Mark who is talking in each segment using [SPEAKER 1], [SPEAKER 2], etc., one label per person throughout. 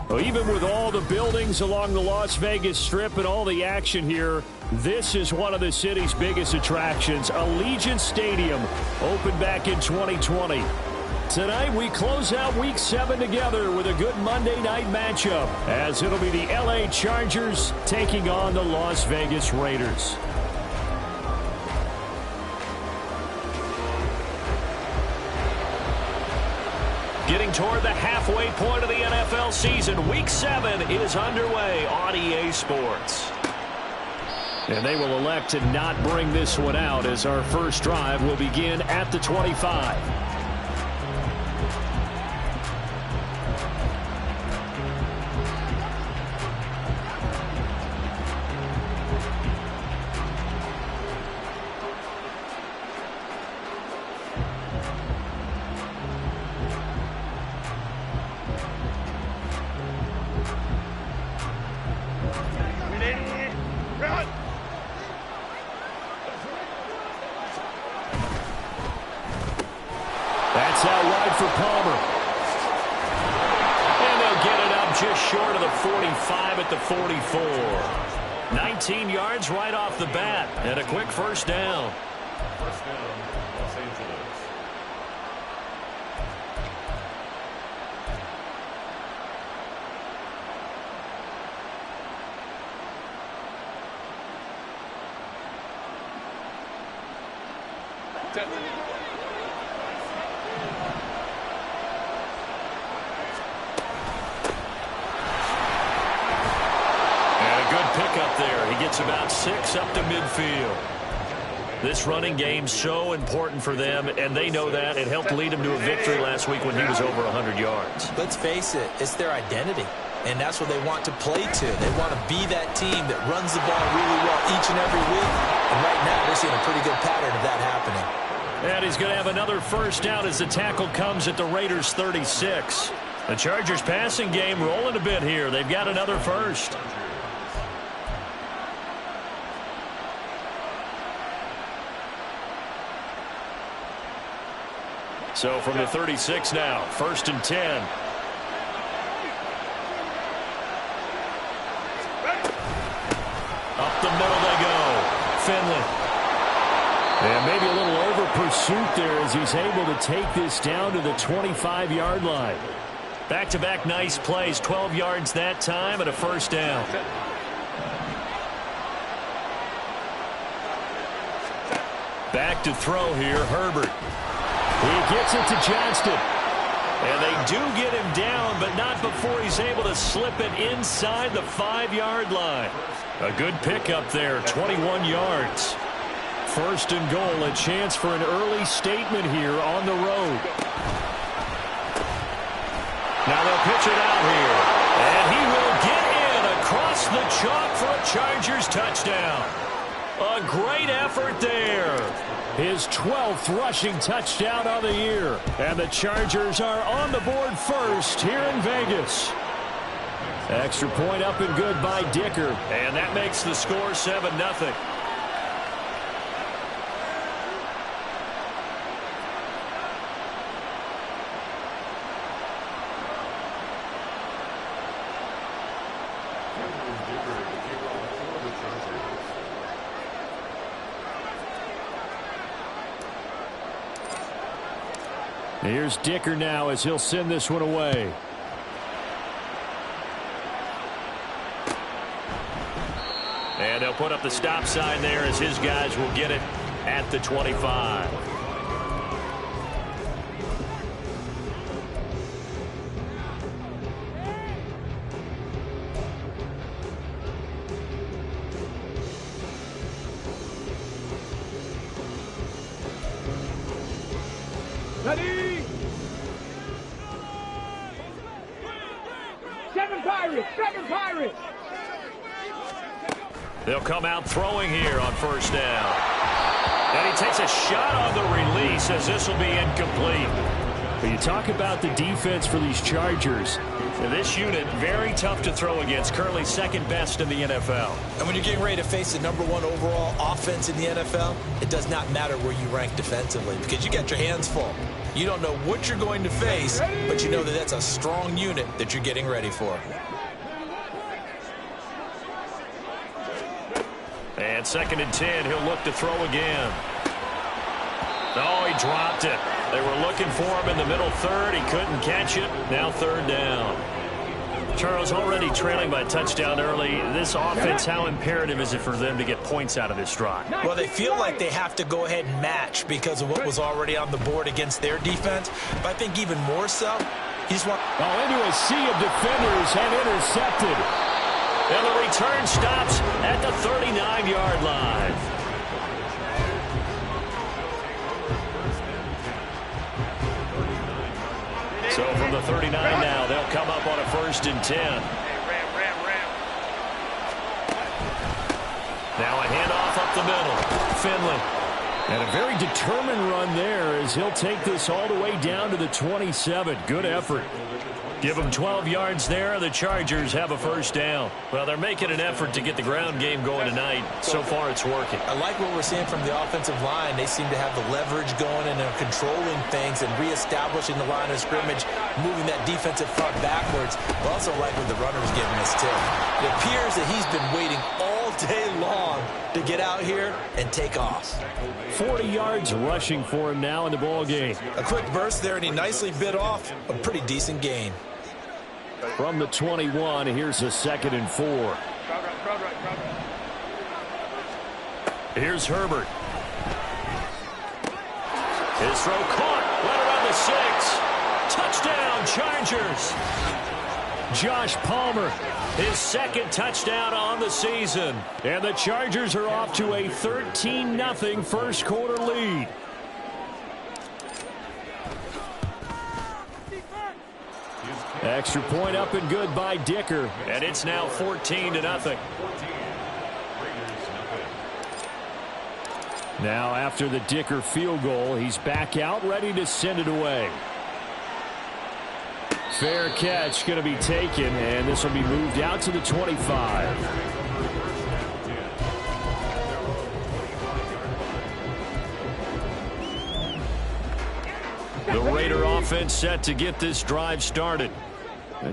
[SPEAKER 1] Well, even with all the buildings along the Las Vegas Strip and all the action here, this is one of the city's biggest attractions. Allegiant Stadium opened back in 2020. Tonight, we close out Week 7 together with a good Monday night matchup, as it'll be the LA Chargers taking on the Las Vegas Raiders. Getting toward the halfway point of the NFL season, Week 7 is underway on EA Sports. And they will elect to not bring this one out, as our first drive will begin at the 25. That's out wide for Palmer. And they'll get it up just short of the 45 at the 44. 19 yards right off the bat, and a quick first down.
[SPEAKER 2] First down, Los Angeles.
[SPEAKER 1] Up there. He gets about 6 up to midfield. This running game's so important for them, and they know that. It helped lead them to a victory last week when he was over 100 yards.
[SPEAKER 3] Let's face it, it's their identity, and that's what they want to play to. They want to be that team that runs the ball really well each and every week, and right now we're seeing a pretty good pattern of that happening.
[SPEAKER 1] And he's going to have another first down as the tackle comes at the Raiders' 36. The Chargers' passing game rolling a bit here. They've got another first. So from the 36 now, 1st and 10. Up the middle they go. Finley. And maybe a little over pursuit there as he's able to take this down to the 25-yard line. Back-to-back nice plays, 12 yards that time and a first down. Back to throw here, Herbert. He gets it to Johnston. And they do get him down, but not before he's able to slip it inside the 5-yard line. A good pickup there, 21 yards. 1st and goal, a chance for an early statement here on the road. Now they'll pitch it out here. And he will get in across the chalk for a Chargers touchdown. A great effort there. His 12th rushing touchdown on the year. And the Chargers are on the board first here in Vegas. Extra point up and good by Dicker. And that makes the score 7-0. Here's Dicker now as he'll send this one away. And they'll put up the stop sign there as his guys will get it at the 25.
[SPEAKER 4] Ready? Seven Pirates!
[SPEAKER 1] They'll come out throwing here on first down. And he takes a shot on the release as this will be incomplete. But you talk about the defense for these Chargers. This unit, very tough to throw against, currently 2nd best in the NFL.
[SPEAKER 3] And when you're getting ready to face the #1 overall offense in the NFL, it does not matter where you rank defensively because you got your hands full. You don't know what you're going to face, but you know that that's a strong unit that you're getting ready for.
[SPEAKER 1] And 2nd and 10, he'll look to throw again. Oh, he dropped it. They were looking for him in the middle third. He couldn't catch it. Now 3rd down. Charles, already trailing by a touchdown early. This offense, how imperative is it for them to get points out of this drive?
[SPEAKER 3] Well, they feel like they have to go ahead and match because of what was already on the board against their defense. But I think even more so, he's one.
[SPEAKER 1] Into a sea of defenders and intercepted. And the return stops at the 39-yard line. So from the 39 now, they'll come up on a 1st and 10. Now a handoff up the middle. Finley. And a very determined run there as he'll take this all the way down to the 27. Good effort. Give them 12 yards there. The Chargers have a 1st down. Well, they're making an effort to get the ground game going tonight. So far, it's working.
[SPEAKER 3] I like what we're seeing from the offensive line. They seem to have the leverage going, and they're controlling things and reestablishing the line of scrimmage, moving that defensive front backwards. I also like what the runner's giving us, too. It appears that he's been waiting all day long to get out here and take off.
[SPEAKER 1] 40 yards rushing for him now in the ball game.
[SPEAKER 3] A quick burst there, and he nicely bit off a pretty decent gain.
[SPEAKER 1] From the 21, here's a 2nd and 4. Here's Herbert. His throw caught. Right around the 6. Touchdown, Chargers. Josh Palmer, his 2nd touchdown on the season. And the Chargers are off to a 13-0 first quarter lead. Extra point up and good by Dicker. And it's now 14-0. Now after the Dicker field goal, he's back out ready to send it away. Fair catch going to be taken, and this will be moved out to the 25. The Raider offense set to get this drive started.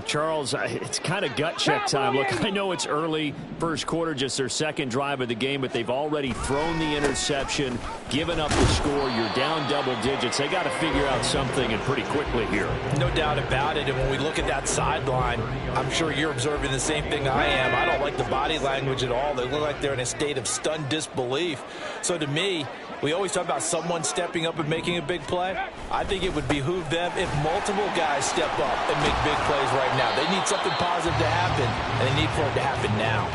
[SPEAKER 1] Charles, it's kind of gut check time. Look, I know it's early, first quarter, just their 2nd drive of the game, but they've already thrown the interception, given up the score. You're down double digits. They got to figure out something, and pretty quickly here.
[SPEAKER 3] No doubt about it, and when we look at that sideline, I'm sure you're observing the same thing I am. I don't like the body language at all. They look like they're in a state of stunned disbelief. So to me, we always talk about someone stepping up and making a big play. I think it would behoove them if multiple guys step up and make big plays right now. They need something positive to happen, and they need for it to happen now.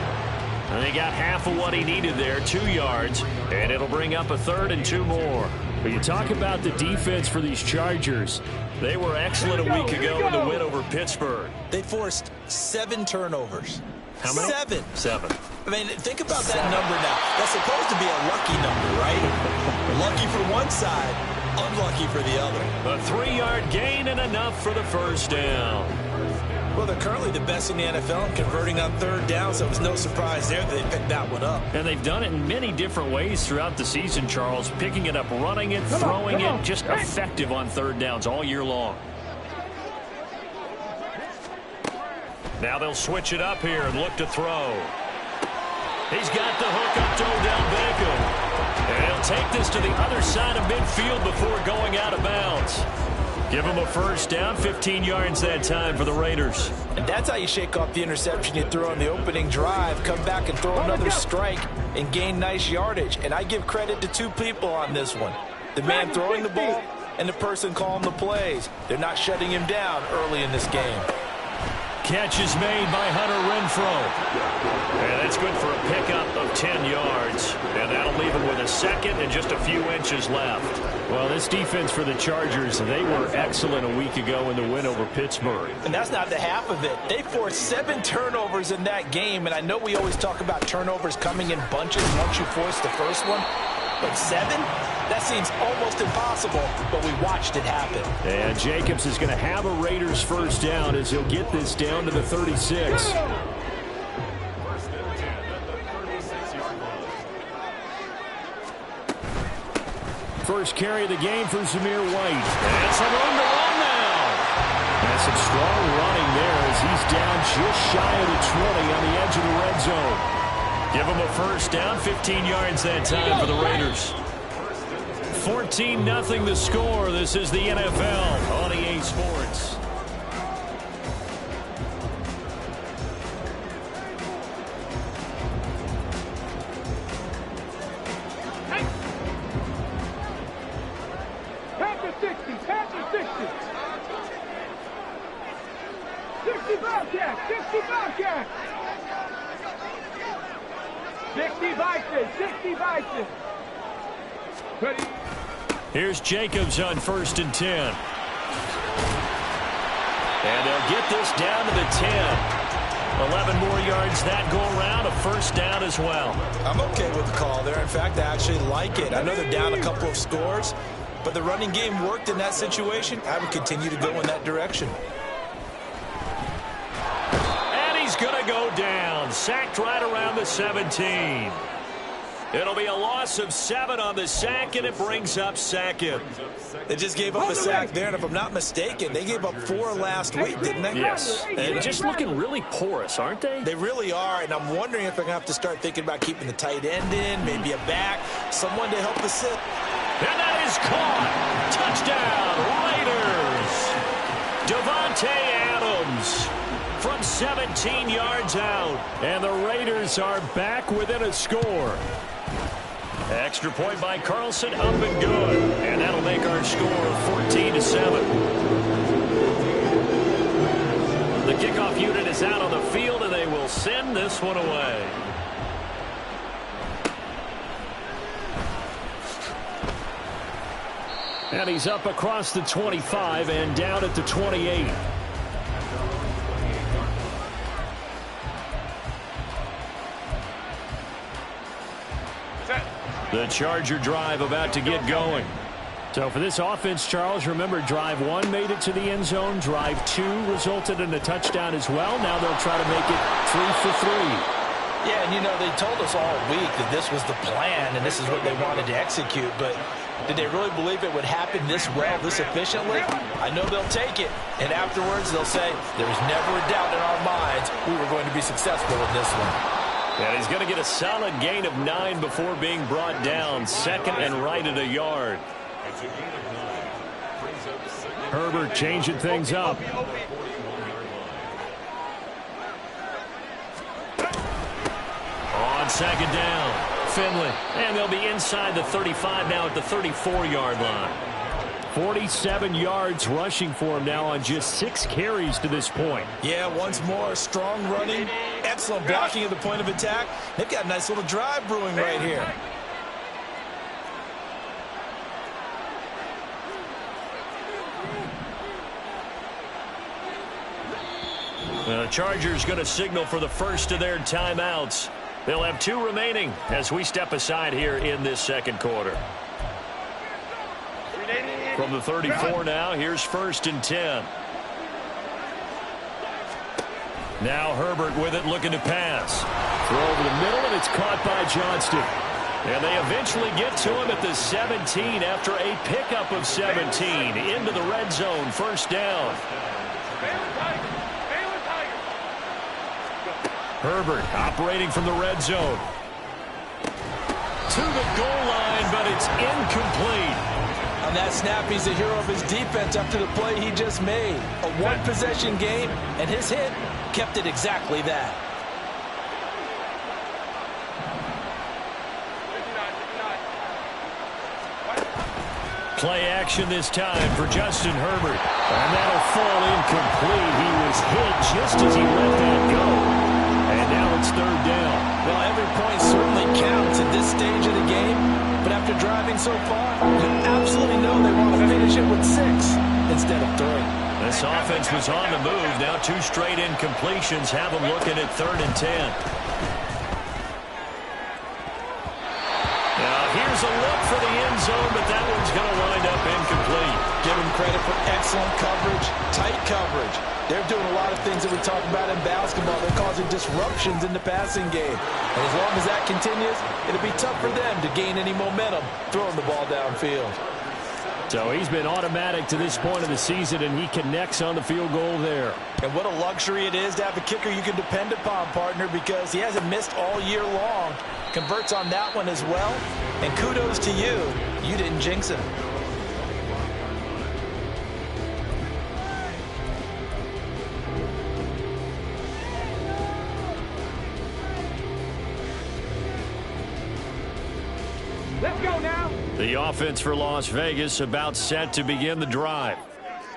[SPEAKER 1] And they got half of what he needed there, 2 yards, and it'll bring up a 3rd and 2 more. But you talk about the defense for these Chargers. They were excellent a week ago in the win over Pittsburgh.
[SPEAKER 3] They forced 7 turnovers.
[SPEAKER 1] How many?
[SPEAKER 3] 7.
[SPEAKER 1] 7.
[SPEAKER 3] I mean, think about that number now. That's supposed to be a lucky number, right? Lucky for one side, unlucky for the other.
[SPEAKER 1] A 3-yard gain and enough for the 1st down.
[SPEAKER 3] Well, they're currently the best in the NFL in converting on 3rd down, so it was no surprise there that they picked that one up.
[SPEAKER 1] And they've done it in many different ways throughout the season, Charles. Picking it up, running it, throwing it, just effective on 3rd downs all year long. Now they'll switch it up here and look to throw. He's got the hook up to Odell Beckham. And he'll take this to the other side of midfield before going out of bounds. Give him a 1st down, 15 yards that time for the Raiders.
[SPEAKER 3] And that's how you shake off the interception you threw on the opening drive. Come back and throw another strike and gain nice yardage. And I give credit to 2 people on this one. The man throwing the ball and the person calling the plays. They're not shutting him down early in this game.
[SPEAKER 1] Catch is made by Hunter Renfrow. And that's good for a pickup of 10 yards. And that'll leave him with a 2nd and just a few inches left. Well, this defense for the Chargers, they were excellent a week ago in the win over Pittsburgh.
[SPEAKER 3] And that's not the half of it. They forced 7 turnovers in that game. And I know we always talk about turnovers coming in bunches once you force the first one. But 7? That seems almost impossible, but we watched it happen.
[SPEAKER 1] And Jacobs is going to have a Raiders 1st down as he'll get this down to the 36. First carry of the game for Zamir White. And some room to run now. And some strong running there as he's down just shy of the 20 on the edge of the red zone. Give him a first down, 15 yards that time for the Raiders. 14-0 the score. This is the NFL on EA Sports.
[SPEAKER 4] Panther 60, Panther 60. 60 Bobcat, 60 Bobcat. 60 Bison, 60 Bison. Ready.
[SPEAKER 1] Here's Jacobs on 1st and 10. And they'll get this down to the 10. 11 more yards that go around, a first down as well.
[SPEAKER 3] I'm okay with the call there. In fact, I actually like it. I know they're down a couple of scores, but the running game worked in that situation. I would continue to go in that direction.
[SPEAKER 1] And he's going to go down. Sacked right around the 17. It'll be a loss of 7 on the sack, and it brings up second.
[SPEAKER 3] They just gave up a sack there, and if I'm not mistaken, they gave up 4 last week, didn't they?
[SPEAKER 1] Yes, and just looking really porous, aren't they?
[SPEAKER 3] They really are, and I'm wondering if they're going to have to start thinking about keeping the tight end in, maybe a back, someone to help assist.
[SPEAKER 1] And that is caught. Touchdown, Raiders. Devontae Adams from 17 yards out. And the Raiders are back within a score. Extra point by Carlson, up and good. And that'll make our score 14-7. The kickoff unit is out on the field, and they will send this one away. And he's up across the 25 and down at the 28. The Charger drive about to get going. So for this offense, Charles, remember drive 1 made it to the end zone. Drive 2 resulted in a touchdown as well. Now they'll try to make it 3 for 3.
[SPEAKER 3] Yeah, and you know, they told us all week that this was the plan and this is what they wanted to execute, but did they really believe it would happen this well, this efficiently? I know they'll take it, and afterwards they'll say, there was never a doubt in our minds we were going to be successful with this one.
[SPEAKER 1] And he's going to get a solid gain of 9 before being brought down. 2nd and right at a yard. Herbert changing things up. On 2nd down, Finley. And they'll be inside the 35 now at the 34-yard line. 47 yards rushing for him now on just 6 carries to this point.
[SPEAKER 3] Yeah, once more, strong running, excellent blocking at the point of attack. They've got a nice little drive brewing right here.
[SPEAKER 1] The Chargers going to signal for the first of their timeouts. They'll have 2 remaining as we step aside here in this second quarter. From the 34 now, here's 1st and 10. Now Herbert with it, looking to pass. Throw over the middle, and it's caught by Johnston. And they eventually get to him at the 17 after a pickup of 17 into the red zone. 1st down. Herbert operating from the red zone. To the goal line, but it's incomplete.
[SPEAKER 3] On that snap, he's the hero of his defense after the play he just made. A one-possession game, and his hit kept it exactly that.
[SPEAKER 1] Play action this time for Justin Herbert. And that'll fall incomplete. He was hit just as he let that go. And now it's 3rd down.
[SPEAKER 3] Well, every point certainly counts at this stage of the game. But after driving so far, you absolutely know they want to finish it with 6 instead of 3.
[SPEAKER 1] This offense was on the move. Now 2 straight incompletions have them looking at 3rd and 10. Now here's a look for the end zone, but that one's going to wind up incomplete.
[SPEAKER 3] Give him credit for excellent coverage, tight coverage. They're doing a lot of things that we talk about in basketball. They're causing disruptions in the passing game. And as long as that continues, it'll be tough for them to gain any momentum throwing the ball downfield.
[SPEAKER 1] So he's been automatic to this point of the season, and he connects on the field goal there.
[SPEAKER 3] And what a luxury it is to have a kicker you can depend upon, partner, because he hasn't missed all year long. Converts on that one as well. And kudos to you. You didn't jinx him.
[SPEAKER 4] Let's go now.
[SPEAKER 1] The offense for Las Vegas about set to begin the drive.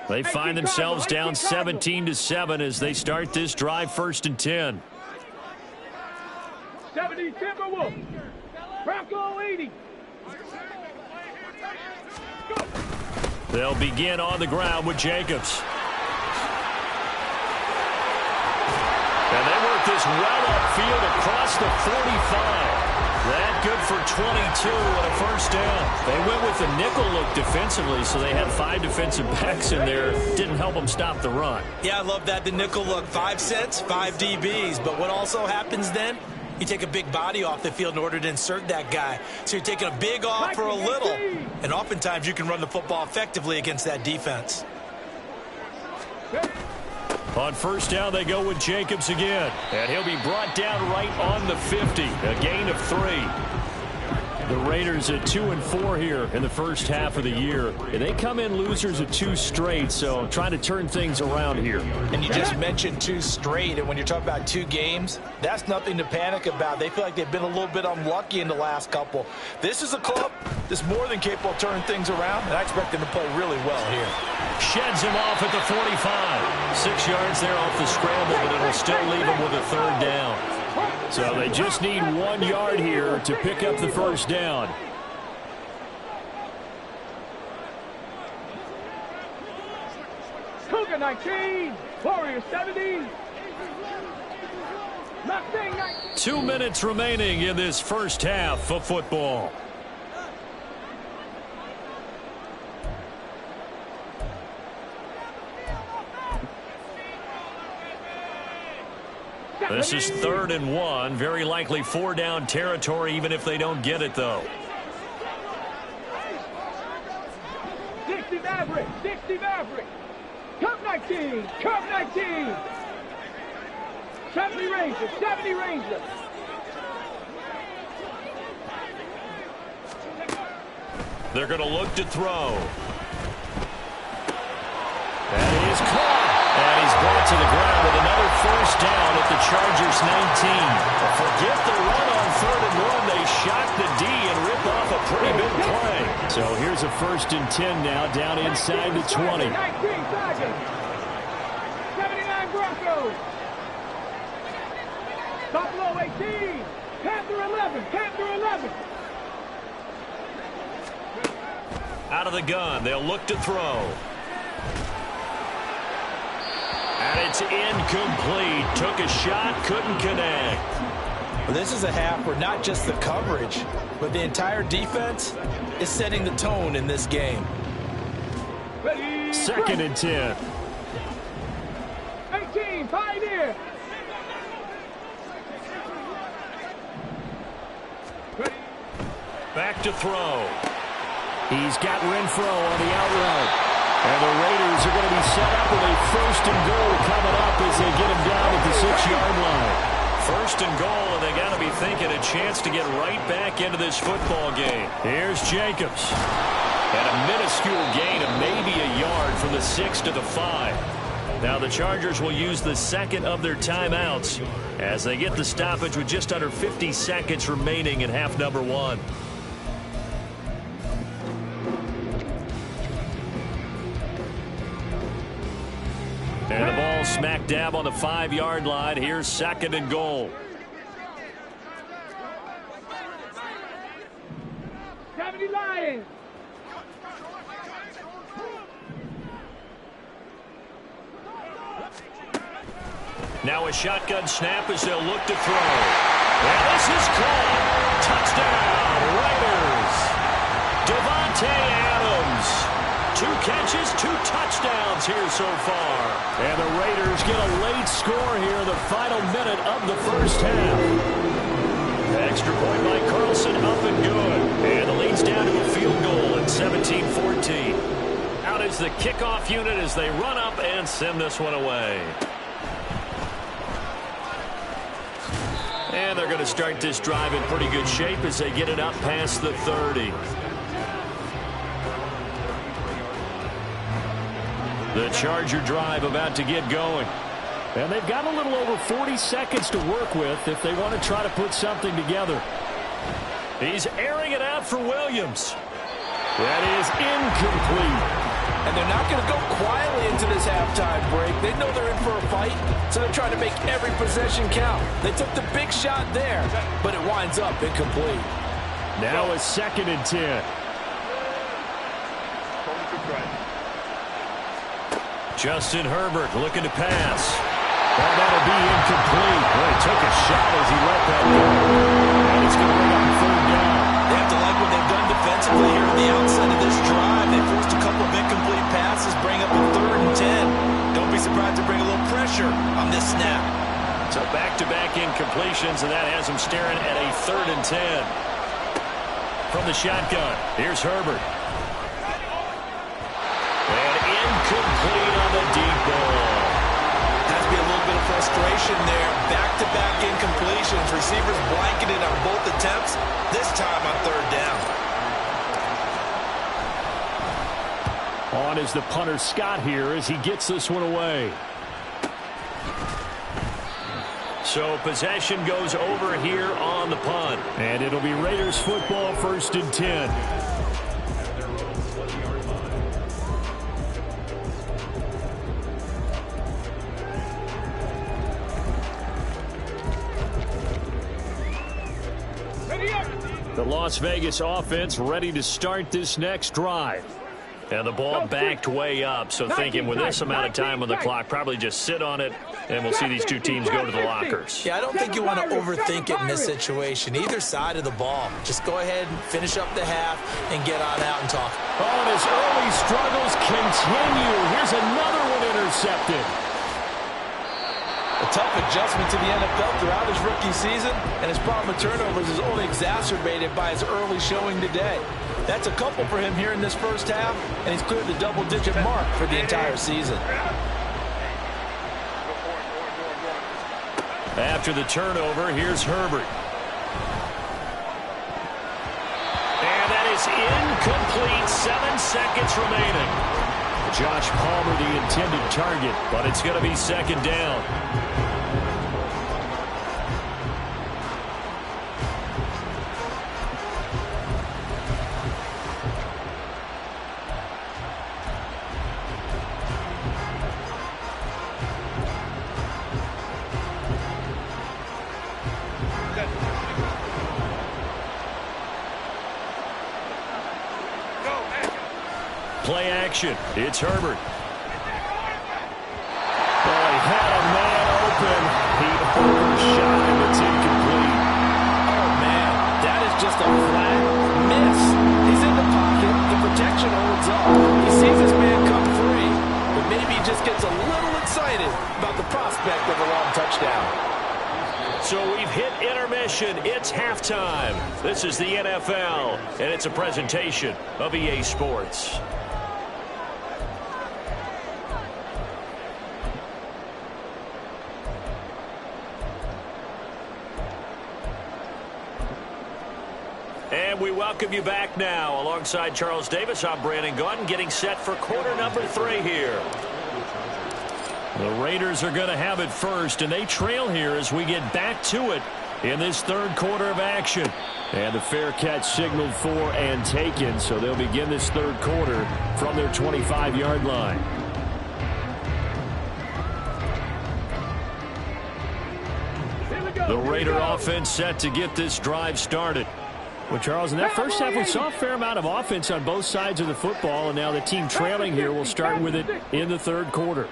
[SPEAKER 1] They find themselves down 17-7 as they start this drive 1st and 10.
[SPEAKER 4] 70 Timberwolves. Bronco 80. Go.
[SPEAKER 1] They'll begin on the ground with Jacobs. And they work this well upfield across the 45. That good for 22 and a first down. They went with the nickel look defensively, so they had 5 defensive backs in there. Didn't help them stop the run.
[SPEAKER 3] Yeah, I love that. The nickel look, 5 cents, 5 DBs. But what also happens then? You take a big body off the field in order to insert that guy. So you're taking a big off for a little. And oftentimes you can run the football effectively against that defense.
[SPEAKER 1] On first down, they go with Jacobs again. And he'll be brought down right on the 50. A gain of 3. The Raiders at 2-4 here in the first half of the year. And they come in losers of 2 straight, so trying to turn things around here.
[SPEAKER 3] And you just mentioned 2 straight, and when you're talking about 2 games, that's nothing to panic about. They feel like they've been a little bit unlucky in the last couple. This is a club that's more than capable of turning things around, and I expect them to play really well here.
[SPEAKER 1] Sheds him off at the 45. 6 yards there off the scramble, but it'll still leave him with a 3rd down. So they just need 1 yard here to pick up the first down.
[SPEAKER 4] Cougar 19. Warriors 70. Mustang 19.
[SPEAKER 1] 2 minutes remaining in this first half of football. This is 3rd and 1. Very likely 4-down territory, even if they don't get it, though.
[SPEAKER 4] 60 Maverick. 60 Maverick. Cup 19. Cup 19. 70 Rangers. 70 Rangers.
[SPEAKER 1] They're going to look to throw. That is caught. And he's brought to the ground with another first down at the Chargers 19. Forget the run on 3rd and 1. They shock the D and rip off a pretty big play. So here's a 1st and 10 now down inside the 20.
[SPEAKER 4] 19 Tigers. 79 Broncos. Buffalo 18. Panther 11. Panther 11.
[SPEAKER 1] Out of the gun. They'll look to throw. And it's incomplete. Took a shot, couldn't connect.
[SPEAKER 3] Well, this is a half where not just the coverage, but the entire defense is setting the tone in this game.
[SPEAKER 1] 2nd and 10.
[SPEAKER 4] 18, Pioneer.
[SPEAKER 1] Back to throw. He's got Renfro on the out route. And the Raiders are going to be set up with a 1st and goal coming up as they get him down at the 6-yard line. 1st and goal, and they got to be thinking a chance to get right back into this football game. Here's Jacobs. And a minuscule gain of maybe a yard from the 6 to the 5. Now the Chargers will use the 2nd of their timeouts as they get the stoppage with just under 50 seconds remaining in half number 1. And the ball smack dab on the 5-yard line. Here's 2nd and goal.
[SPEAKER 4] 70 Lions.
[SPEAKER 1] Now a shotgun snap as they'll look to throw. And this is caught. Touchdown, Raiders. Devontae Adams 2 catches, 2 touchdowns here so far. And the Raiders get a late score here in the final minute of the first half. Extra point by Carlson, up and good. And the lead's down to a field goal at 17-14. Out is the kickoff unit as they run up and send this one away. And they're going to start this drive in pretty good shape as they get it up past the 30. The Charger drive about to get going. And they've got a little over 40 seconds to work with if they want to try to put something together. He's airing it out for Williams. That is incomplete.
[SPEAKER 3] And they're not going to go quietly into this halftime break. They know they're in for a fight, so they're trying to make every possession count. They took the big shot there, but it winds up incomplete.
[SPEAKER 1] Now a 2nd and 10. Justin Herbert looking to pass. Oh, that'll be incomplete. Well, he took a shot as he let that go. And it's going to bring up a 3rd down.
[SPEAKER 3] They have to like what they've done defensively here on the outside of this drive. They forced a couple of incomplete passes, bring up a 3rd and 10. Don't be surprised to bring a little pressure on this snap.
[SPEAKER 1] So back-to-back incompletions, and that has them staring at a 3rd and 10. From the shotgun, here's Herbert. And incomplete on the deep ball.
[SPEAKER 3] Has to be a little bit of frustration there. Back-to-back incompletions. Receivers blanketed on both attempts. This time on 3rd down.
[SPEAKER 1] On is the punter Scott here as he gets this one away. So possession goes over here on the punt. And it'll be Raiders football, 1st and 10. The Las Vegas offense ready to start this next drive. And the ball backed way up, so thinking with this amount of time on the clock, probably just sit on it, and we'll see these two teams go to the lockers.
[SPEAKER 3] Yeah, I don't think you want to overthink it in this situation. Either side of the ball. Just go ahead and finish up the half and get on out and talk.
[SPEAKER 1] Oh, and his early struggles continue. Here's another one intercepted.
[SPEAKER 3] A tough adjustment to the NFL throughout his rookie season, and his problem with turnovers is only exacerbated by his early showing today. That's a couple for him here in this first half, and he's cleared the double-digit mark for the entire season.
[SPEAKER 1] After the turnover, here's Herbert. And that is incomplete. 7 seconds remaining. Josh Palmer, the intended target, but it's going to be 2nd down. Play action. It's Herbert. Oh, he had a man open. He overshot him. It's incomplete.
[SPEAKER 3] Oh, man. That is just a flat miss. He's in the pocket. The protection holds up. He sees his man come free. But maybe he just gets a little excited about the prospect of a long touchdown.
[SPEAKER 1] So we've hit intermission. It's halftime. This is the NFL, and it's a presentation of EA Sports. And we welcome you back now. Alongside Charles Davis, I'm Brandon Gaudin, getting set for quarter number 3 here. The Raiders are going to have it first, and they trail here as we get back to it in this 3rd quarter of action. And the fair catch signaled for and taken, so they'll begin this 3rd quarter from their 25-yard line. The Raider offense set to get this drive started. Well, Charles, in that first half, we saw a fair amount of offense on both sides of the football, and now the team trailing here will start with it in the 3rd quarter.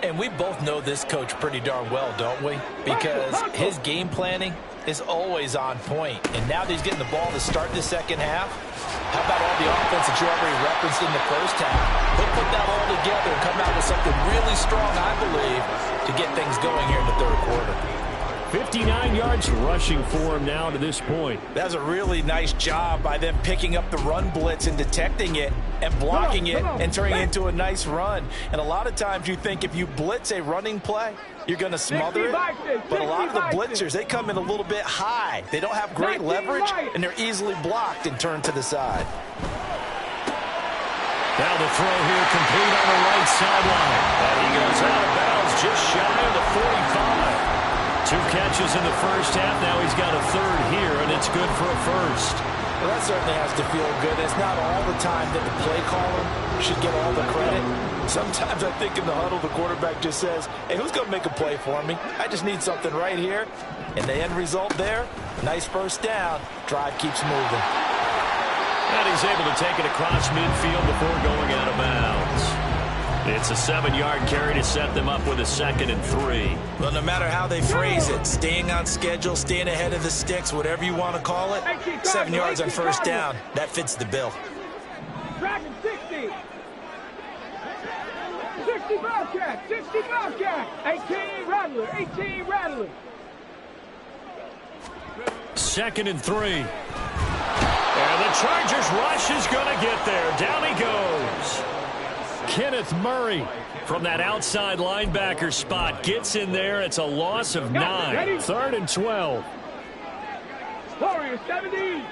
[SPEAKER 3] And we both know this coach pretty darn well, don't we? Because his game planning is always on point. And now that he's getting the ball to start the second half, how about all the offense that you already referenced in the first half? He'll put that all together and come out with something really strong, I believe, to get things going here in the third quarter.
[SPEAKER 1] 59 yards rushing for him now to this point.
[SPEAKER 3] That's a really nice job by them picking up the run blitz and detecting it and blocking it and turning it into a nice run. And a lot of times you think if you blitz a running play, you're going to smother it. But a lot of the blitzers, they come in a little bit high. They don't have great leverage, and they're easily blocked and turned to the side.
[SPEAKER 1] Now the throw here complete on the right sideline. And he goes out of bounds just shy of the 45. 2 catches in the first half. Now he's got a third here, and it's good for a first.
[SPEAKER 3] Well, that certainly has to feel good. It's not all the time that the play caller should get all the credit. Sometimes I think in the huddle, the quarterback just says, hey, who's going to make a play for me? I just need something right here. And the end result there, nice first down. Drive keeps moving.
[SPEAKER 1] And he's able to take it across midfield before going out of bounds. It's a 7-yard carry to set them up with a 2nd and 3.
[SPEAKER 3] Well, no matter how they phrase it, staying on schedule, staying ahead of the sticks, whatever you want to call it, 7 yards on first down, that fits the bill.
[SPEAKER 4] Dragon 60. 60 Bobcat. 60 Bobcat. 18 Rattler. 18 Rattler.
[SPEAKER 1] 2nd and 3. And the Chargers rush is going to get there. Down he goes. Kenneth Murray from that outside linebacker spot gets in there. It's a loss of 9. 3rd and 12.
[SPEAKER 4] Warriors 70.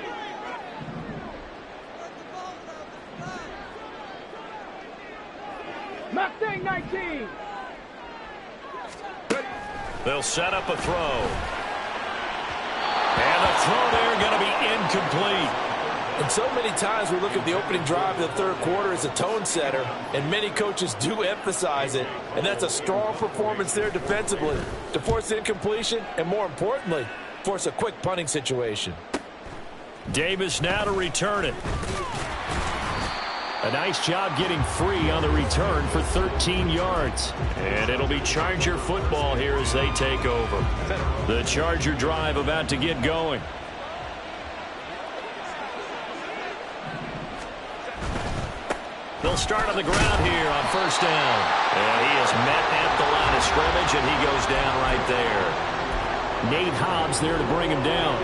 [SPEAKER 4] Mustang 19.
[SPEAKER 1] They'll set up a throw. And the throw there going to be incomplete.
[SPEAKER 3] And so many times we look at the opening drive of the third quarter as a tone setter, and many coaches do emphasize it, and that's a strong performance there defensively to force incompletion and, more importantly, force a quick punting situation.
[SPEAKER 1] Davis now to return it. A nice job getting free on the return for 13 yards. And it'll be Charger football here as they take over. The Charger drive about to get going. They'll start on the ground here on first down. And he is met at the line of scrimmage, and he goes down right there. Nate Hobbs there to bring him down.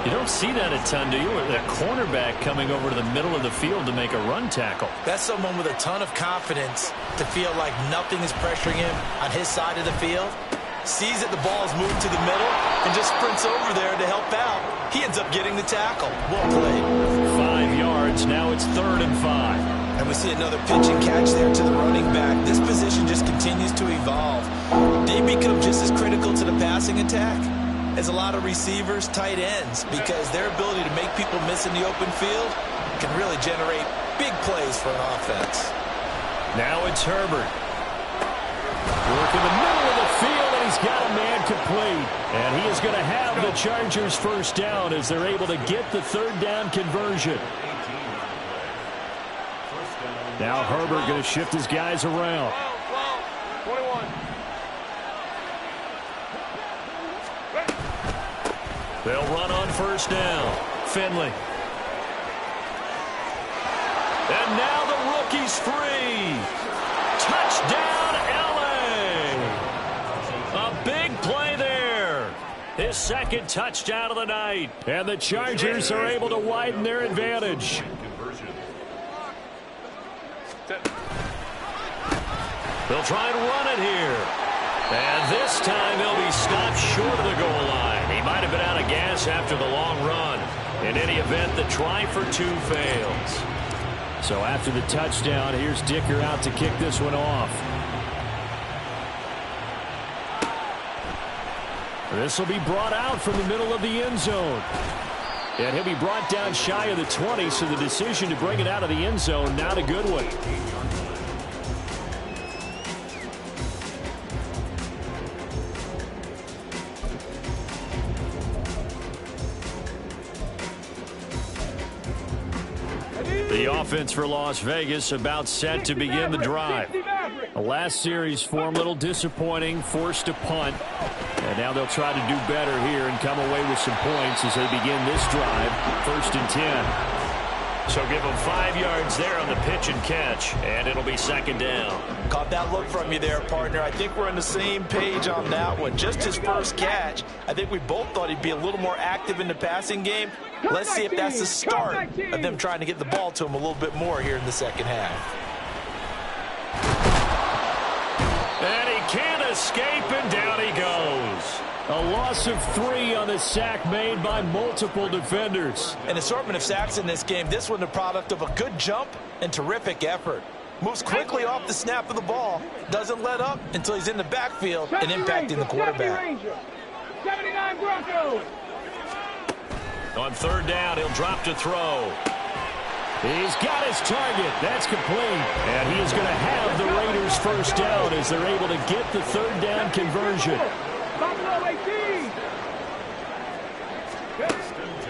[SPEAKER 1] You don't see that a ton, do you? A cornerback coming over to the middle of the field to make a run tackle.
[SPEAKER 3] That's someone with a ton of confidence to feel like nothing is pressuring him on his side of the field. Sees that the ball is moved to the middle and just sprints over there to help out. He ends up getting the tackle. Well played.
[SPEAKER 1] 5 yards. Now it's 3rd and 5.
[SPEAKER 3] And we see another pitch and catch there to the running back. This position just continues to evolve. They become just as critical to the passing attack as a lot of receivers, tight ends, because their ability to make people miss in the open field can really generate big plays for an offense.
[SPEAKER 1] Now it's Herbert. Work in the middle of the field, and he's got a man complete. And he is going to have the Chargers first down as they're able to get the 3rd down conversion. Now Herbert going to shift his guys around.
[SPEAKER 2] 21.
[SPEAKER 1] They'll run on first down. Finley. And now the rookie's free. Touchdown, LA. A big play there. His 2nd touchdown of the night. And the Chargers are able to widen their advantage. They'll try and run it here. And this time he'll be stopped short of the goal line. He might have been out of gas after the long run. In any event, the try for 2 fails. So after the touchdown, here's Dicker out to kick this one off. This will be brought out from the middle of the end zone. And he'll be brought down shy of the 20, so the decision to bring it out of the end zone, not a good one.
[SPEAKER 4] Ready?
[SPEAKER 1] The offense for Las Vegas about set to begin the drive. The last series form a little disappointing, forced a punt. And now they'll try to do better here and come away with some points as they begin this drive, 1st and 10. So give them 5 yards there on the pitch and catch, and it'll be 2nd down.
[SPEAKER 3] Caught that look from you there, partner. I think we're on the same page on that one. Just his first catch. I think we both thought he'd be a little more active in the passing game. Let's see if that's the start of them trying to get the ball to him a little bit more here in the second half.
[SPEAKER 1] And he can't escape, and down he goes. A loss of 3 on the sack made by multiple defenders.
[SPEAKER 3] An assortment of sacks in this game. This one the product of a good jump and terrific effort. Moves quickly off the snap of the ball. Doesn't let up until he's in the backfield and impacting the quarterback.
[SPEAKER 4] 79 Broncos.
[SPEAKER 1] On 3rd down, he'll drop to throw. He's got his target. That's complete. And he is going to have the Raiders' 1st down as they're able to get the 3rd down conversion.
[SPEAKER 4] Buffalo 18.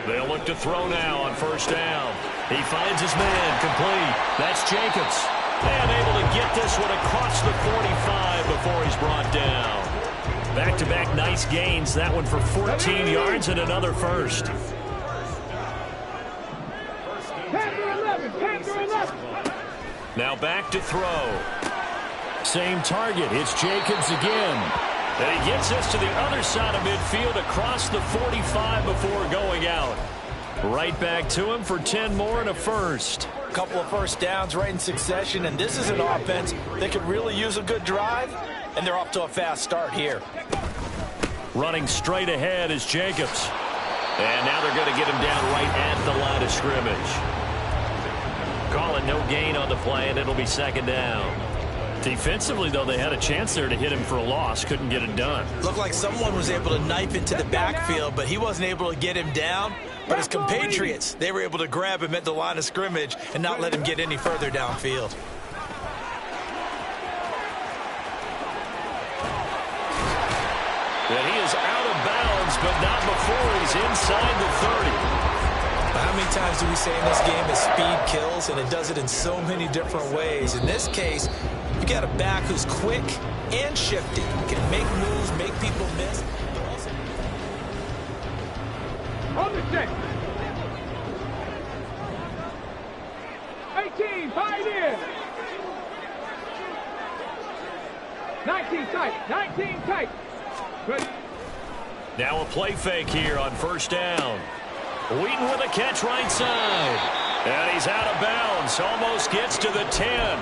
[SPEAKER 1] They'll look to throw now on 1st down. He finds his man, complete. That's Jacobs. And able to get this one across the 45 before he's brought down. Back-to-back nice gains. That one for 14 yards and another 1st. Now back to throw. Same target. It's Jacobs again. And he gets us to the other side of midfield across the 45 before going out. Right back to him for 10 more and a 1st.
[SPEAKER 3] A couple of 1st downs right in succession, and this is an offense that could really use a good drive, and they're off to a fast start here.
[SPEAKER 1] Running straight ahead is Jacobs. And now they're going to get him down right at the line of scrimmage. Call it no gain on the play, and it'll be 2nd down. Defensively, though, they had a chance there to hit him for a loss. Couldn't get it done.
[SPEAKER 3] Looked like someone was able to knife into the backfield, but he wasn't able to get him down. But his compatriots, they were able to grab him at the line of scrimmage and not let him get any further downfield.
[SPEAKER 1] And he is out of bounds, but not before he's inside the 30.
[SPEAKER 3] How many times do we say in this game that speed kills, and it does it in so many different ways? In this case, you got a back who's quick and shifty, can make moves, make people miss.
[SPEAKER 4] On the check. 18, Pioneer. 19 tight, 19 tight. Good.
[SPEAKER 1] Now a play fake here on 1st down. Wheaton with a catch right side. And he's out of bounds. Almost gets to the 10.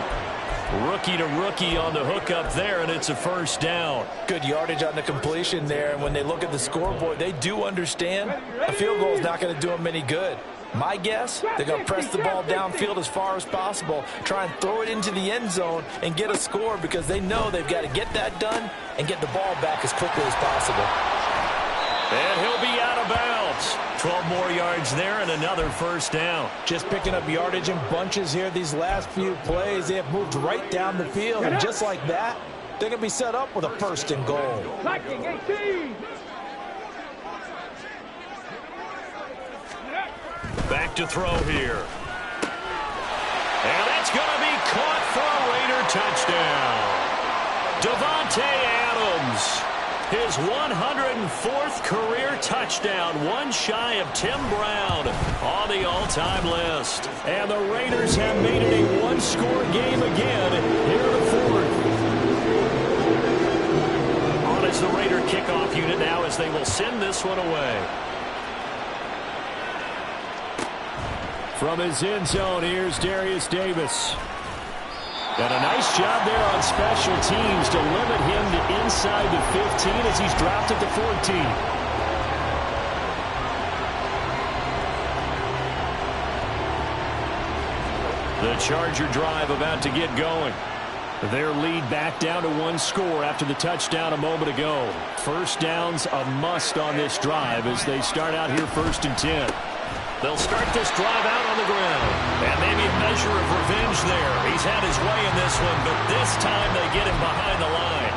[SPEAKER 1] Rookie to rookie on the hookup there, and it's a 1st down.
[SPEAKER 3] Good yardage on the completion there, and when they look at the scoreboard, they do understand a field goal is not going to do them any good. My guess, they're going to press the ball downfield as far as possible, try and throw it into the end zone and get a score because they know they've got to get that done and get the ball back as quickly as possible.
[SPEAKER 1] And he'll be out of bounds. 12 more yards there and another 1st down.
[SPEAKER 3] Just picking up yardage in bunches here these last few plays. They have moved right down the field, and just like that, they're going to be set up with a 1st and goal.
[SPEAKER 4] Lightning 18.
[SPEAKER 1] Back to throw here. And that's going to be caught for a Raider touchdown. Davante Adams. His 104th career touchdown, one shy of Tim Brown on the all-time list. And the Raiders have made it a one-score game again here in the 4th. On is the Raider kickoff unit now as they will send this one away. From his end zone, here's Darius Davis. And a nice job there on special teams to limit him to inside the 15 as he's dropped at the 14. The Charger drive about to get going. Their lead back down to one score after the touchdown a moment ago. 1st down's a must on this drive as they start out here 1st and 10. They'll start this drive out on the ground. And maybe a measure of revenge there. He's had his way in this one, but this time they get him behind the line.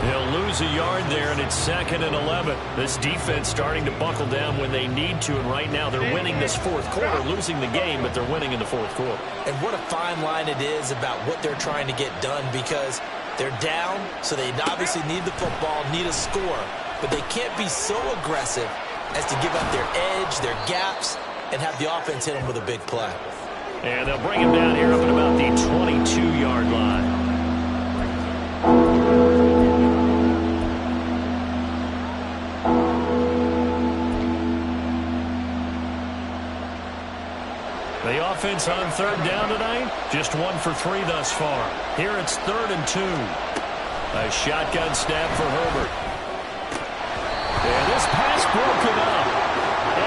[SPEAKER 1] He'll lose lose a yard there, and it's 2nd and 11. This defense starting to buckle down when they need to, and right now they're winning this fourth quarter, losing the game, but they're winning in the fourth quarter.
[SPEAKER 3] And what a fine line it is about what they're trying to get done, because they're down, so they obviously need the football, need a score, but they can't be so aggressive as to give up their edge, their gaps, and have the offense hit them with a big play.
[SPEAKER 1] And they'll bring him down here up at about the 22-yard line. The offense on 3rd down tonight, just 1 for 3 thus far. Here it's 3rd and 2. A shotgun snap for Herbert. And this pass broken up.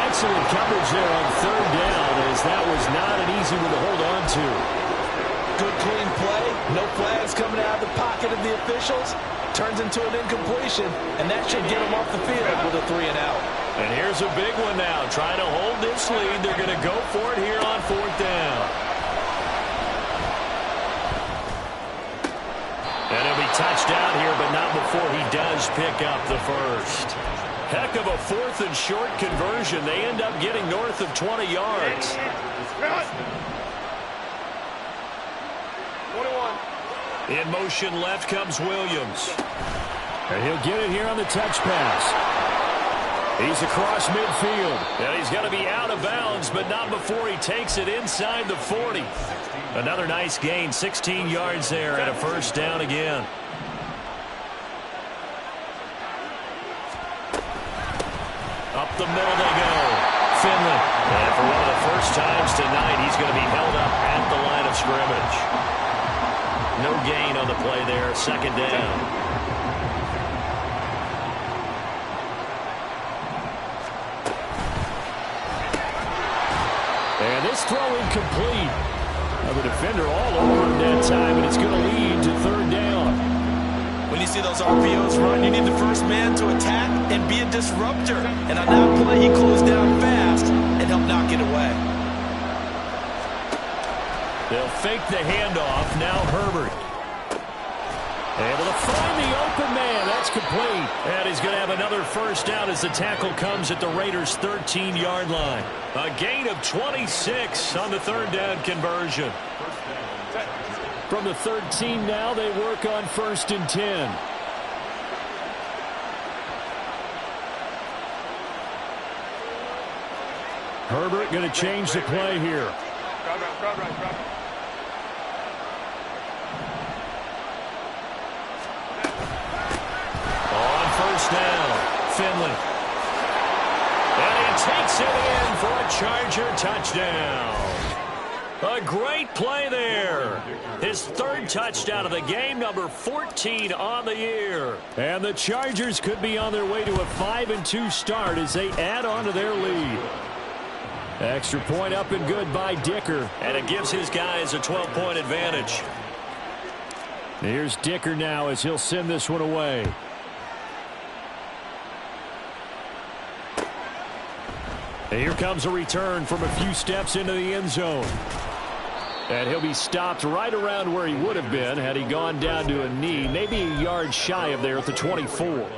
[SPEAKER 1] Excellent coverage there on 3rd down, as that was not an easy one to hold on to.
[SPEAKER 3] Good clean play. No flags coming out of the pocket of the officials. Turns into an incompletion, and that should get them off the field with a 3-and-out.
[SPEAKER 1] And here's a big one now. Trying to hold this lead. They're going to go for it here on 4th down. And he'll be touched out here, but not before he does pick up the first. Heck of a 4th and short conversion. They end up getting north of 20 yards.
[SPEAKER 2] 21.
[SPEAKER 1] In motion left comes Williams. And he'll get it here on the touch pass. He's across midfield. And he's going to be out of bounds, but not before he takes it inside the 40. Another nice gain, 16 yards there, and a 1st down again. Up the middle they go. Finley. And for one of the first times tonight, he's going to be held up at the line of scrimmage. No gain on the play there, 2nd down. And this throw incomplete. Now the defender all over him that time, and it's going to lead to 3rd down.
[SPEAKER 3] When you see those RPOs run, you need the first man to attack and be a disruptor. And on that play, he closed down fast and helped knock it away.
[SPEAKER 1] They'll fake the handoff. Now Herbert. Able to find the open man. That's complete. And he's going to have another 1st down as the tackle comes at the Raiders' 13-yard line. A gain of 26 on the 3rd down conversion. From the 13 now, they work on 1st and 10. Herbert going to change the play here. On 1st down, Finley. And he takes it in for a Charger touchdown. A great play there. His 3rd touchdown of the game, number 14 on the year. And the Chargers could be on their way to a 5-2 start as they add on to their lead. Extra point up and good by Dicker. And it gives his guys a 12-point advantage. Here's Dicker now as he'll send this one away. And here comes a return from a few steps into the end zone. And he'll be stopped right around where he would have been had he gone down to a knee, maybe a yard shy of there at the 24.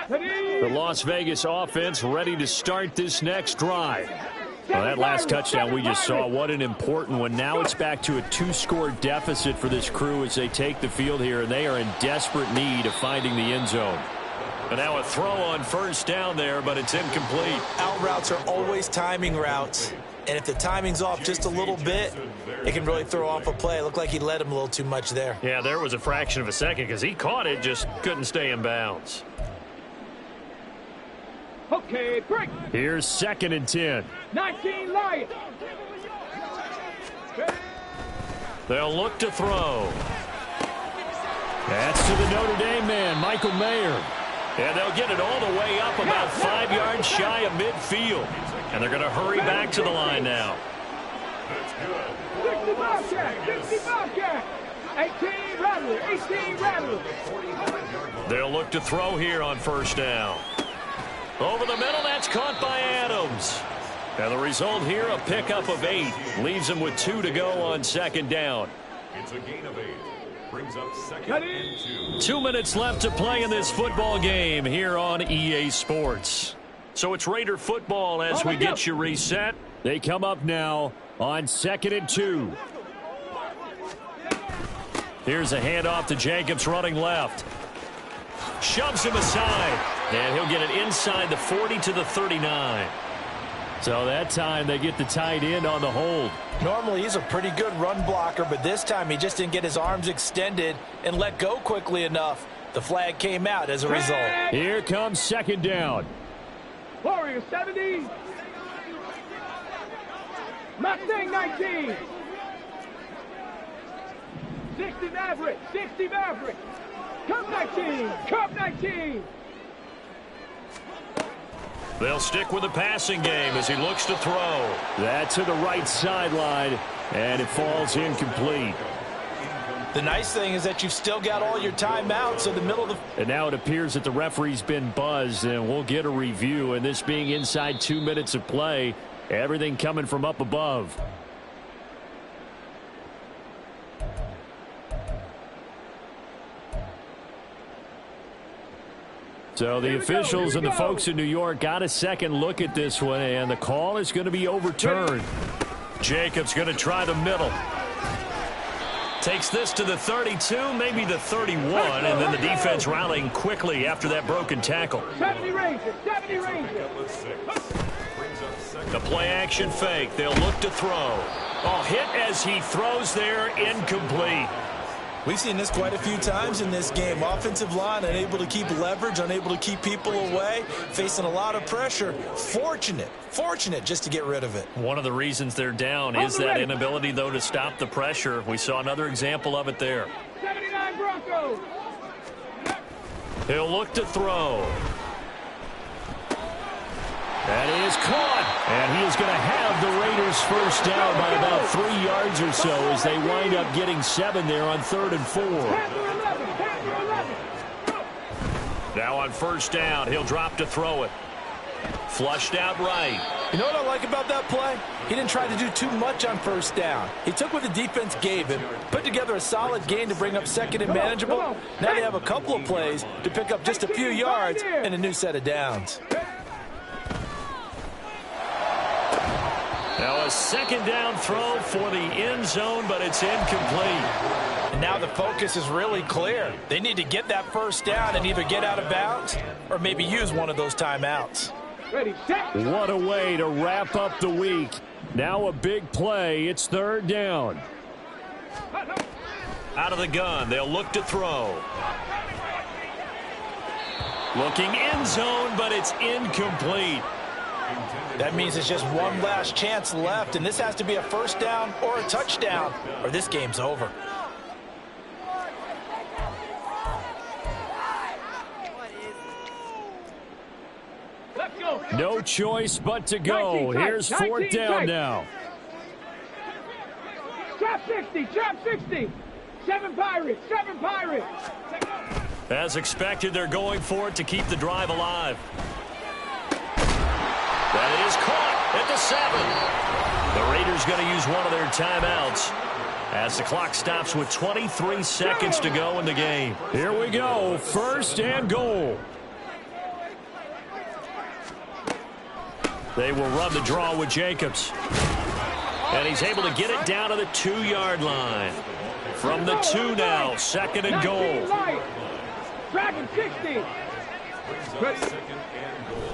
[SPEAKER 1] The Las Vegas offense ready to start this next drive. Well, that last touchdown we just saw, what an important one. Now it's back to a 2-score deficit for this crew as they take the field here, and they are in desperate need of finding the end zone. And now a throw on 1st down there, but it's incomplete.
[SPEAKER 3] Out routes are always timing routes, and if the timing's off just a little bit, it can really throw off a play. It looked like he led him a little too much there.
[SPEAKER 1] Yeah, there was a fraction of a second because he caught it, just couldn't stay in bounds.
[SPEAKER 4] Okay, break.
[SPEAKER 1] Here's 2nd and 10.
[SPEAKER 4] 19 Lions.
[SPEAKER 1] They'll look to throw. That's to the Notre Dame man, Michael Mayer. And they'll get it all the way up about 5 yards shy of midfield. And they're going to hurry back to the line now.
[SPEAKER 4] 60 Bobcat, 60 Bobcat. 18 Rattler, 18 Rattler.
[SPEAKER 1] They'll look to throw here on 1st down. Over the middle, that's caught by Adams. And the result here, a pickup of 8. Leaves them with 2 to go on second down.
[SPEAKER 5] It's a gain of 8. Brings up second and 2.
[SPEAKER 1] 2 minutes left to play in this football game here on EA Sports. So it's Raider football as we get you reset. They come up now on second and 2. Here's a handoff to Jacobs running left. Shoves him aside. And he'll get it inside the 40 to the 39. So that time they get the tight end on the hold.
[SPEAKER 3] Normally he's a pretty good run blocker, but this time he just didn't get his arms extended and let go quickly enough. The flag came out as a result.
[SPEAKER 1] Here comes second down.
[SPEAKER 4] Warriors 70. Mustang 19. 60 Maverick. 60 Maverick. Cup 19. Cup 19.
[SPEAKER 1] They'll stick with the passing game as he looks to throw. That's to the right sideline, and it falls incomplete.
[SPEAKER 3] The nice thing is that you've still got all your timeouts in the middle of the...
[SPEAKER 1] And now it appears that the referee's been buzzed, and we'll get a review. And this being inside 2 minutes of play, everything coming from up above. So the officials and the folks in New York got a second look at this one, and the call is going to be overturned. Jacobs going to try the middle. Takes this to the 32, maybe the 31, and then the defense rallying quickly after that broken tackle.
[SPEAKER 4] 70 Rangers, 70 Rangers.
[SPEAKER 1] The play action fake. They'll look to throw. Oh, hit as he throws there, incomplete.
[SPEAKER 3] We've seen this quite a few times in this game. Offensive line unable to keep leverage, unable to keep people away, facing a lot of pressure. Fortunate just to get rid of it.
[SPEAKER 1] One of the reasons they're down is that inability, though, to stop the pressure. We saw another example of it there.
[SPEAKER 4] 79 Broncos.
[SPEAKER 1] He'll look to throw. That is caught. And he is going to have the Raiders first down by about 3 yards or so as they wind up getting 7 there on 3rd and 4. Now on first down, he'll drop to throw it. Flushed out right.
[SPEAKER 3] You know what I like about that play? He didn't try to do too much on first down. He took what the defense gave him, put together a solid gain to bring up second and manageable. Now they have a couple of plays to pick up just a few yards and a new set of downs.
[SPEAKER 1] Now a second down throw for the end zone, but it's incomplete.
[SPEAKER 3] And now the focus is really clear. They need to get that first down and either get out of bounds or maybe use one of those timeouts.
[SPEAKER 4] Ready, set.
[SPEAKER 1] What a way to wrap up the week. Now a big play. It's 3rd down. Out of the gun. They'll look to throw. Looking end zone, but it's incomplete.
[SPEAKER 3] That means it's just one last chance left, and this has to be a first down or a touchdown, or this game's over.
[SPEAKER 4] Let's go.
[SPEAKER 1] No choice but to go. Here's 4th down now.
[SPEAKER 4] Trap 60, trap 60. 7 Pirates, 7 Pirates.
[SPEAKER 1] As expected, they're going for it to keep the drive alive. That is caught at the 7. The Raiders going to use one of their timeouts as the clock stops with 23 seconds to go in the game. Here we go. 1st and goal. They will run the draw with Jacobs. And he's able to get it down to the 2-yard line. From the 2 now, 2nd and goal.
[SPEAKER 4] Dragon 60.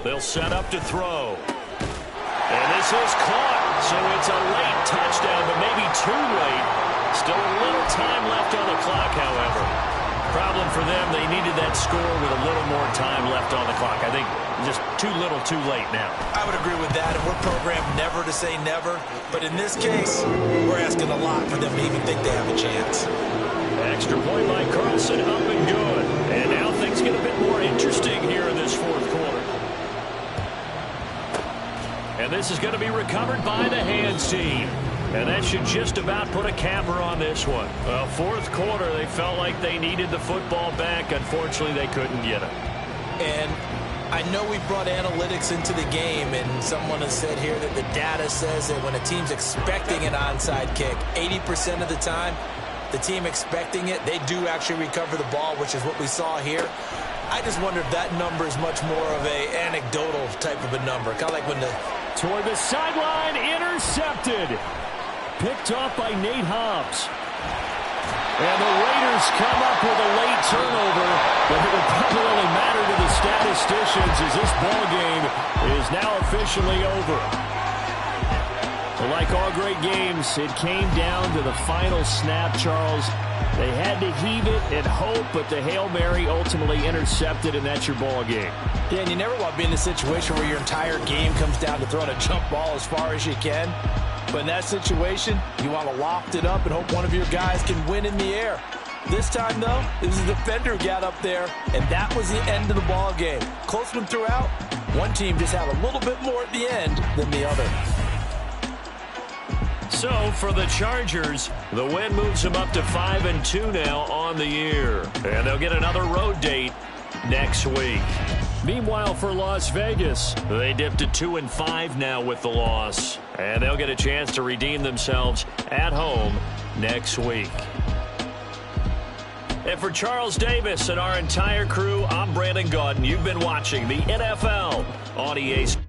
[SPEAKER 1] They'll set up to throw. And this is caught. So it's a late touchdown, but maybe too late. Still a little time left on the clock, however. Problem for them, they needed that score with a little more time left on the clock. I think just too little too late now.
[SPEAKER 3] I would agree with that, and we're programmed never to say never. But in this case, we're asking a lot for them to even think they have a chance.
[SPEAKER 1] Extra point by Carlson, up and good. And now things get a bit more interesting here in this 4th quarter. And this is going to be recovered by the hands team. And that should just about put a camera on this one. Well, 4th quarter, they felt like they needed the football back. Unfortunately, they couldn't get it.
[SPEAKER 3] And I know we brought analytics into the game, and someone has said here that the data says that when a team's expecting an onside kick, 80% of the time, the team expecting it, they do actually recover the ball, which is what we saw here. I just wonder if that number is much more of a anecdotal type of a number. Kind of like when the...
[SPEAKER 1] Toward the sideline, intercepted. Picked off by Nate Hobbs. And the Raiders come up with a late turnover, but it will probably only matter to the statisticians as this ball game is now officially over. Like all great games, it came down to the final snap, Charles. They had to heave it and hope, but the Hail Mary ultimately intercepted, and that's your ball game.
[SPEAKER 3] Yeah, and you never want to be in a situation where your entire game comes down to throwing a jump ball as far as you can. But in that situation, you want to loft it up and hope one of your guys can win in the air. This time, though, it was the defender who got up there, and that was the end of the ball game. Close one throughout. One team just had a little bit more at the end than the other.
[SPEAKER 1] So, for the Chargers, the win moves them up to 5-2 now on the year. And they'll get another road date next week. Meanwhile, for Las Vegas, they dipped to 2-5 now with the loss. And they'll get a chance to redeem themselves at home next week. And for Charles Davis and our entire crew, I'm Brandon Gaudin. You've been watching the NFL on EA Sports.